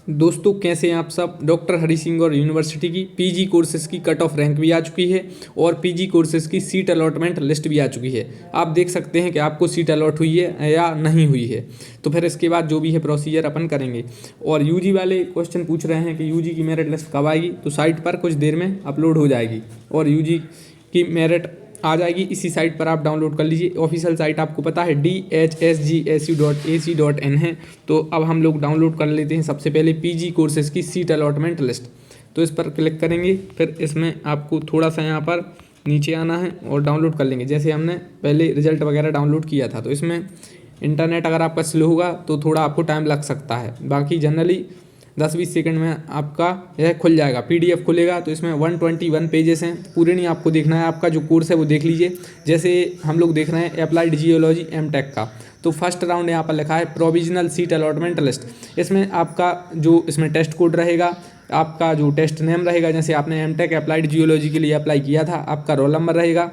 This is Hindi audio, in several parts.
दोस्तों कैसे हैं आप सब। डॉक्टर हरि सिंह और यूनिवर्सिटी की पीजी कोर्सेज़ की कट ऑफ रैंक भी आ चुकी है और पीजी कोर्सेज़ की सीट अलॉटमेंट लिस्ट भी आ चुकी है। आप देख सकते हैं कि आपको सीट अलॉट हुई है या नहीं हुई है। तो फिर इसके बाद जो भी है प्रोसीजर अपन करेंगे। और यूजी वाले क्वेश्चन पूछ रहे हैं कि यूजी की मेरिट लिस्ट कब आएगी, तो साइट पर कुछ देर में अपलोड हो जाएगी और यूजी की मेरिट आ जाएगी। इसी साइट पर आप डाउनलोड कर लीजिए। ऑफिशियल साइट आपको पता है dhsgsu.ac.in है। तो अब हम लोग डाउनलोड कर लेते हैं सबसे पहले पीजी कोर्सेज़ की सीट अलॉटमेंट लिस्ट। तो इस पर क्लिक करेंगे, फिर इसमें आपको थोड़ा सा यहाँ पर नीचे आना है और डाउनलोड कर लेंगे। जैसे हमने पहले रिजल्ट वगैरह डाउनलोड किया था, तो इसमें इंटरनेट अगर आपका स्लो होगा तो थोड़ा आपको टाइम लग सकता है। बाकी जनरली 10-20 सेकंड में आपका यह खुल जाएगा, पीडीएफ खुलेगा। तो इसमें 121 पेजेस हैं, पूरे नहीं आपको देखना है। आपका जो कोर्स है वो देख लीजिए। जैसे हम लोग देख रहे हैं अप्लाइड जियोलॉजी एमटेक का, तो फर्स्ट राउंड यहाँ पर लिखा है प्रोविजनल सीट अलॉटमेंट लिस्ट। इसमें आपका जो इसमें टेस्ट कोड रहेगा, आपका जो टेस्ट नेम रहेगा, जैसे आपने एमटेक अप्लाइड जियोलॉजी के लिए अप्लाई किया था, आपका रोल नंबर रहेगा,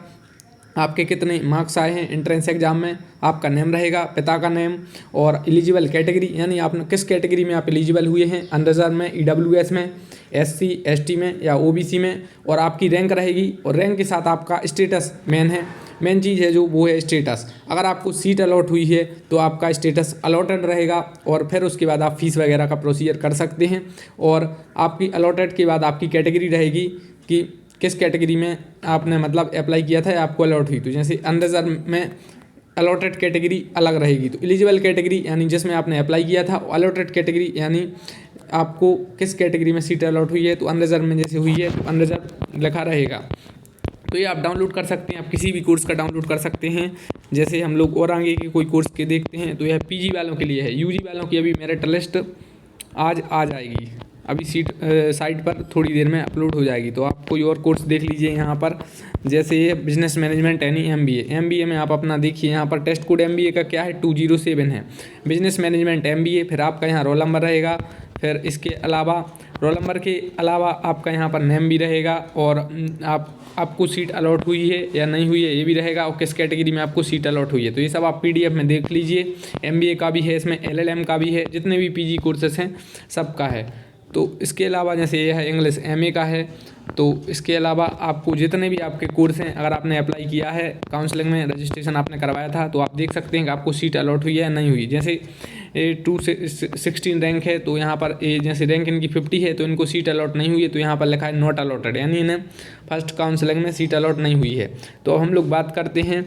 आपके कितने मार्क्स आए हैं एंट्रेंस एग्जाम में, आपका नेम रहेगा, पिता का नेम, और एलिजिबल कैटेगरी, यानी आपने किस कैटेगरी में आप एलिजिबल हुए हैं, अनरिजर्व में, ईडब्ल्यूएस में, एससी एसटी में या ओबीसी में, और आपकी रैंक रहेगी। और रैंक के साथ आपका स्टेटस मेन चीज़ है जो वो है स्टेटस। अगर आपको सीट अलॉट हुई है तो आपका स्टेटस अलॉटेड रहेगा और फिर उसके बाद आप फीस वगैरह का प्रोसीजर कर सकते हैं। और आपकी अलॉटेड के बाद आपकी कैटेगरी रहेगी कि किस कैटेगरी में आपने मतलब अप्लाई किया था या आपको अलॉट हुई। तो जैसे अनरिजर्व में अलॉटेड कैटेगरी अलग रहेगी, तो एलिजिबल कैटेगरी यानी जिसमें आपने अप्लाई किया था, अलॉटेड कैटेगरी यानी आपको किस कैटेगरी में सीट अलॉट हुई है। तो अनरिजर्व में जैसे हुई है तो अनरिजर्व लिखा रहेगा। तो ये आप डाउनलोड कर सकते हैं, आप किसी भी कोर्स का डाउनलोड कर सकते हैं। जैसे हम लोग और आगे के कोई कोर्स के देखते हैं, तो यह पीजी वालों के लिए है। यूजी वालों की अभी मेरिट लिस्ट आज आ जाएगी, अभी साइट पर थोड़ी देर में अपलोड हो जाएगी। तो आप कोई और कोर्स देख लीजिए यहाँ पर, जैसे ये बिजनेस मैनेजमेंट यानी एमबीए में आप अपना देखिए। यहाँ पर टेस्ट कोड एमबीए का क्या है 207 है। बिजनेस मैनेजमेंट एमबीए, फिर आपका यहाँ रोल नंबर रहेगा, फिर इसके अलावा रोल नंबर के अलावा आपका यहाँ पर नेम भी रहेगा, और आपको सीट अलॉट हुई है या नहीं हुई है ये भी रहेगा, और किस कैटेगरी में आपको सीट अलॉट हुई है। तो ये सब आप पीडीएफ में देख लीजिए। एमबीए का भी है, इसमें एलएलएम का भी है, जितने भी पीजी कोर्सेस हैं सबका है। तो इसके अलावा जैसे ये है इंग्लिश एमए का है। तो इसके अलावा आपको जितने भी आपके कोर्स हैं, अगर आपने अप्लाई किया है काउंसलिंग में, रजिस्ट्रेशन आपने करवाया था, तो आप देख सकते हैं कि आपको सीट अलॉट हुई है या नहीं हुई। जैसे 216 रैंक है, तो यहाँ पर जैसे रैंक इनकी 50 है तो इनको सीट अलॉट नहीं हुई है, तो यहाँ पर लिखा है नॉट अलॉटेड, यानी इन्हें फर्स्ट काउंसलिंग में सीट अलॉट नहीं हुई है। तो अब हम लोग बात करते हैं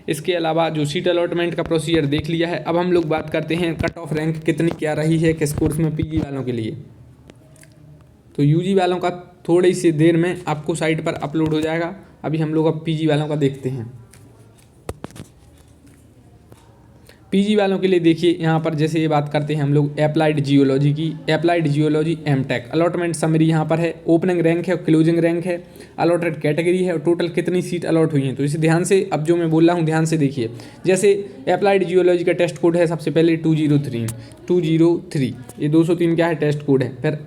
इसके अलावा जो सीट अलॉटमेंट का प्रोसीजर देख लिया है। अब हम लोग बात करते हैं कट ऑफ रैंक कितनी क्या रही है किस कोर्स में पीजी वालों के लिए। तो यूजी वालों का थोड़ी सी देर में आपको साइट पर अपलोड हो जाएगा। अभी हम लोग अब पीजी वालों का देखते हैं। पीजी वालों के लिए देखिए यहाँ पर जैसे ये बात करते हैं हम लोग अप्लाइड जियोलॉजी की, applied geology MTech allotment summary यहाँ पर है। ओपनिंग रैंक है, क्लोजिंग रैंक है, अलॉटेड कैटेगरी है और टोटल कितनी सीट अलॉट हुई हैं। तो इसे ध्यान से, अब जो मैं बोल रहा हूँ ध्यान से देखिए। जैसे अप्लाइड जियोलॉजी का टेस्ट कोड है सबसे पहले 203, ये 203 क्या है टेस्ट कोड है। फिर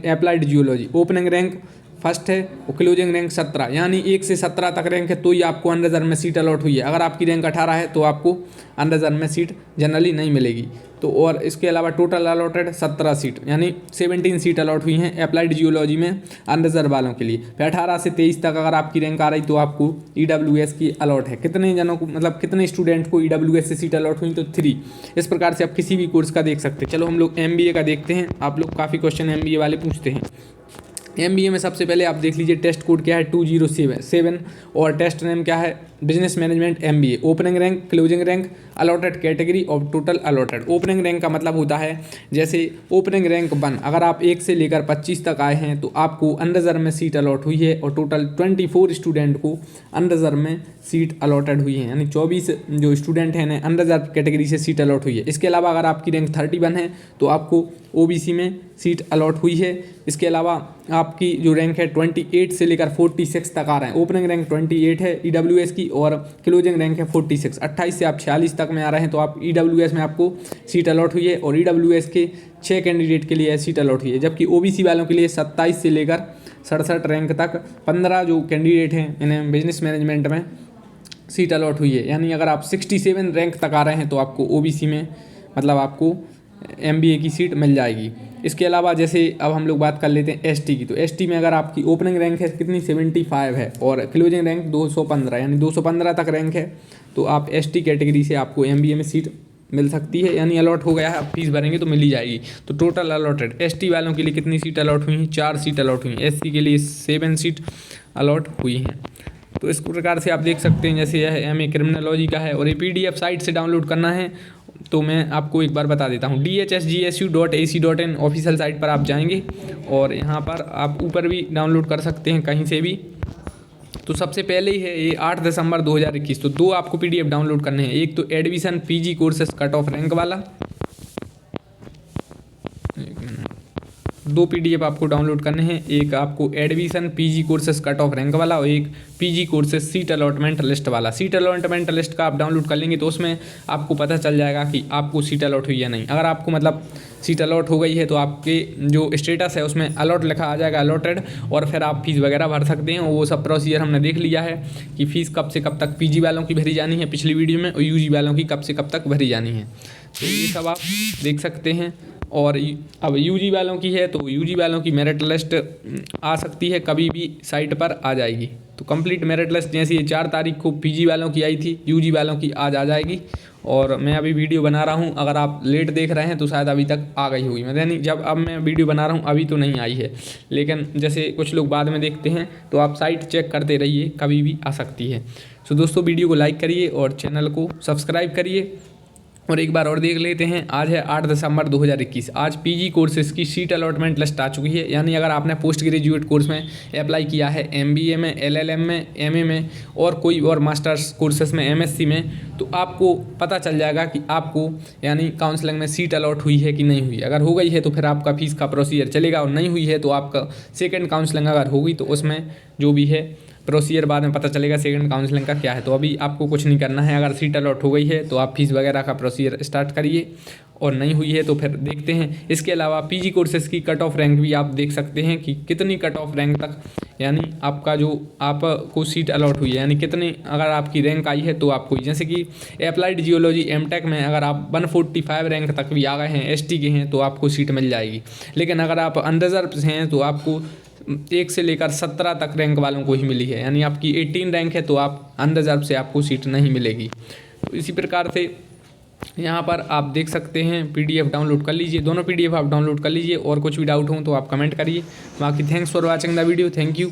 applied geology opening rank first है और क्लोजिंग रैंक 17, यानी 1 से 17 तक रैंक है तो ही आपको अनरिजर्व में सीट अलॉट हुई है। अगर आपकी रैंक 18 है तो आपको अनरिजर्व में सीट जनरली नहीं मिलेगी। तो और इसके अलावा टोटल अलॉटेड 17 सीट, यानी 17 सीट अलॉट हुई हैं अप्लाइड जियोलॉजी में अनरिजर्व वालों के लिए। फिर 18 से 23 तक अगर आपकी रैंक आ रही तो आपको ईडब्ल्यूएस की अलॉट है। कितने जनों को, मतलब कितने स्टूडेंट को ईडब्ल्यूएस से सीट अलॉट हुई, तो 3। इस प्रकार से आप किसी भी कोर्स का देख सकते हैं। चलो हम लोग एमबीए का देखते हैं। आप लोग काफ़ी क्वेश्चन एमबीए वाले पूछते हैं। एमबीए में सबसे पहले आप देख लीजिए टेस्ट कोड क्या है 207 और टेस्ट नेम क्या है business management MBA. Opening rank, closing rank, allotted category और टोटल अलॉटेड। ओपनिंग रैंक का मतलब होता है जैसे ओपनिंग रैंक 1, अगर आप 1 से लेकर 25 तक आए हैं तो आपको अनरिजर्व में सीट अलॉट हुई है और टोटल 24 स्टूडेंट को अनरिजर्व में सीट अलॉटेड हुई है, यानी 24 जो स्टूडेंट हैं अनरिजर्व कैटेगरी से सीट अलॉट हुई है। इसके अलावा अगर आपकी रैंक 31 है तो आपको ओबीसी में सीट अलॉट हुई है। इसके अलावा आपकी जो रैंक है 28 से लेकर 46 तक आ रहे हैं। ओपनिंग रैंक 28 है ईडब्ल्यूएस की और क्लोजिंग रैंक है 46। 28 से आप 46 तक में आ रहे हैं तो आप ईडब्ल्यूएस में आपको सीट अलॉट हुई है और ईडब्ल्यूएस के 6 कैंडिडेट के लिए सीट अलॉट हुई है। जबकि ओबीसी वालों के लिए 27 से लेकर 67 रैंक तक 15 जो कैंडिडेट हैं इन्हें बिजनेस मैनेजमेंट में सीट अलॉट हुई है। यानी अगर आप 67 रैंक तक आ रहे हैं तो आपको ओबीसी में मतलब आपको MBA की सीट मिल जाएगी। इसके अलावा जैसे अब हम लोग बात कर लेते हैं ST की, तो ST में अगर आपकी ओपनिंग रैंक है कितनी 75 है और क्लोजिंग रैंक 215, यानी 215 तक रैंक है, तो आप ST कैटेगरी से आपको MBA में सीट मिल सकती है, यानी अलॉट हो गया है, आप फीस भरेंगे तो मिल ही जाएगी। तो टोटल अलॉटेड ST वालों के लिए कितनी सीट अलॉट हुई हैं? 4 सीट अलॉट हुई हैं। SC के लिए 7 सीट अलॉट हुई हैं। तो इस प्रकार से आप देख सकते हैं, जैसे यह MA क्रिमिनोलॉजी का है और ये PDF साइट से डाउनलोड करना है तो मैं आपको एक बार बता देता हूँ। dhsgsu.ac.in ऑफिशियल साइट पर आप जाएंगे और यहाँ पर आप ऊपर भी डाउनलोड कर सकते हैं कहीं से भी। तो सबसे पहले ही है ये 8 दिसंबर 2021, तो 2 आपको PDF डाउनलोड करने हैं। एक तो admission PG courses cut off rank वाला, 2 PDF आपको डाउनलोड करने हैं। एक आपको admission PG courses cut off rank वाला और एक PG courses seat allotment list वाला। सीट अलॉटमेंट लिस्ट का आप डाउनलोड कर लेंगे तो उसमें आपको पता चल जाएगा कि आपको सीट अलॉट हुई या नहीं। अगर आपको मतलब सीट अलॉट हो गई है तो आपके जो स्टेटस है उसमें अलॉट लिखा आ जाएगा, अलॉटेड, और फिर आप फीस वगैरह भर सकते हैं। वो सब प्रोसीजर हमने देख लिया है कि फ़ीस कब से कब तक PG वालों की भरी जानी है पिछली वीडियो में, और UG वालों की कब से कब तक भरी जानी है। तो ये सब आप देख सकते हैं। और अब UG वालों की है तो UG वालों की मेरिट लिस्ट आ सकती है, कभी भी साइट पर आ जाएगी। तो कंप्लीट मेरिट लिस्ट जैसे ये 4 तारीख को PG वालों की आई थी, UG वालों की आज आ जाएगी। और मैं अभी वीडियो बना रहा हूँ, अगर आप लेट देख रहे हैं तो शायद अभी तक आ गई होगी, यानी जब अब मैं वीडियो बना रहा हूँ अभी तो नहीं आई है। लेकिन जैसे कुछ लोग बाद में देखते हैं तो आप साइट चेक करते रहिए, कभी भी आ सकती है। सो दोस्तों, वीडियो को लाइक करिए और चैनल को सब्सक्राइब करिए। और एक बार और देख लेते हैं, आज है 8 दिसंबर 2021। आज PG कोर्सेज की सीट अलॉटमेंट लिस्ट आ चुकी है, यानी अगर आपने पोस्ट ग्रेजुएट कोर्स में अप्लाई किया है, MBA में, LLM में, MA में और कोई और मास्टर्स कोर्सेज में, MSc में, तो आपको पता चल जाएगा कि आपको यानी काउंसलिंग में सीट अलॉट हुई है कि नहीं हुई। अगर हो गई है तो फिर आपका फीस का प्रोसीजर चलेगा, और नहीं हुई है तो आपका सेकेंड काउंसलिंग अगर होगी तो उसमें जो भी है प्रोसीजर बाद में पता चलेगा सेकंड काउंसलिंग का क्या है। तो अभी आपको कुछ नहीं करना है, अगर सीट अलॉट हो गई है तो आप फीस वगैरह का प्रोसीजर स्टार्ट करिए, और नहीं हुई है तो फिर देखते हैं। इसके अलावा PG कोर्सेज की कट ऑफ रैंक भी आप देख सकते हैं कि कितनी कट ऑफ रैंक तक यानी आपका जो आपको सीट अलॉट हुई है, यानी कितनी अगर आपकी रैंक आई है तो आपको, जैसे कि अप्लाइड जियोलॉजी MTech में अगर आप 145 रैंक तक भी आ गए हैं, ST के हैं, तो आपको सीट मिल जाएगी। लेकिन अगर आप अनरिजर्व हैं तो आपको 1 से लेकर 17 तक रैंक वालों को ही मिली है, यानी आपकी 18 रैंक है तो आप अनरिजर्व से आपको सीट नहीं मिलेगी। तो इसी प्रकार से यहाँ पर आप देख सकते हैं, PDF डाउनलोड कर लीजिए, दोनों PDF आप डाउनलोड कर लीजिए, और कुछ भी डाउट हो तो आप कमेंट करिए। बाकी thanks for watching the video, thank you.